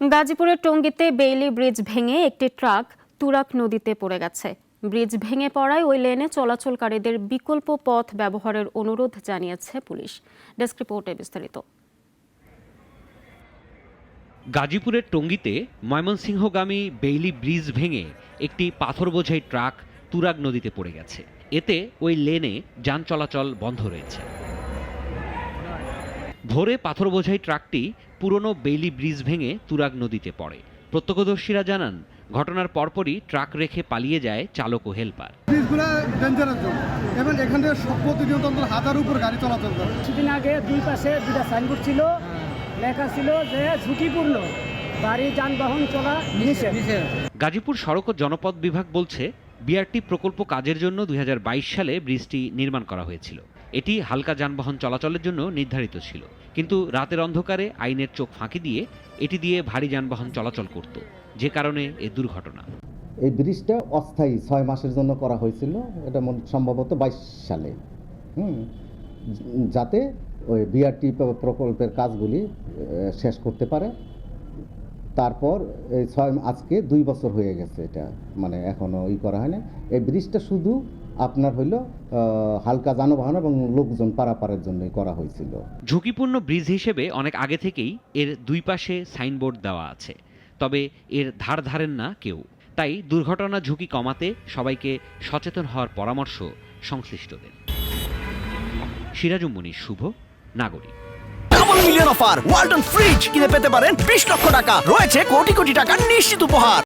গাজীপুরের টঙ্গীতে Bailey bridge ভেঙে একটি ট্রাক তুরাগ নদীতে পড়ে গেছে। ব্রিজ ভেঙে পড়ায় ওই লেনে চলাচলকারীদের বিকল্প পথ ব্যবহারের অনুরোধ জানিয়েছে পুলিশ। ডেস্ক রিপোর্টে বিস্তারিত। গাজীপুরের টঙ্গীতে ময়মনসিংহগামী বেইলি ব্রিজ ভেঙে একটি পাথর বোঝাই ট্রাক তুরাগ নদীতে পড়ে গেছে। এতে ওই লেনে যান চলাচল বন্ধ রয়েছে। ভোরে পাথর বোঝাই ট্রাকটি পুরনো বেইলি ব্রিজ ভেঙে তুরাগ নদীতে পড়ে। প্রত্যক্ষদর্শীরা জানান, ঘটনার পরপরই ট্রাক রেখে পালিয়ে যায় চালক ও হেলপার। প্রতিনিয়ত হাজার উপর গাড়ি চলাচল করে। কিছুদিন আগে দুই পাশে দুটা সাইনবোর্ড ছিল, লেখা ছিল যে ঝুঁকিপূর্ণ, গাড়ি যানবাহন চলা নিষেধ। গাজীপুর সড়ক ও জনপথ বিভাগ বলছে, বিআরটি প্রকল্প কাজের জন্য 2022 সালে ব্রিজটি নির্মাণ করা হয়েছিল। এটি হালকা যানবাহন চলাচলের জন্য নির্ধারিত ছিল, কিন্তু রাতের অন্ধকারে আইনের চোখ ফাঁকি দিয়ে এটি দিয়ে ভারী যানবাহন চলাচল করত, যে কারণে এ দুর্ঘটনা। এই ব্রিজটা অস্থায়ী 6 মাসের জন্য করা হয়েছিল, এটা সম্ভবত 22 সালে, যাতে ওই বিআরটি প্রকল্পের কাজগুলি শেষ করতে পারে। তারপর এই আজকে 2 বছর হয়ে গেছে, এটা মানে এখনো করা হয় না। এই ব্রিজটা শুধু আপনার হইলো হালকা যানবাহন এবং লোকজন পারাপারের জন্যই করা হয়েছিল। ঝুঁকিপূর্ণ ব্রিজ হিসেবে অনেক আগে থেকেই এর দুই পাশে সাইনবোর্ড দেওয়া আছে, তবে এর ধার ধারেন না কেউ। তাই দুর্ঘটনা ঝুঁকি কমাতে সবাইকে সচেতন হওয়ার পরামর্শ সংশ্লিষ্টদের। সিরাজুম মুনির, শুভ, নাগরিক। Double million offer Walton fridge কিনে পেতে পারেন 20 লক্ষ টাকা, রয়েছে কোটি কোটি টাকার নিশ্চিত উপহার।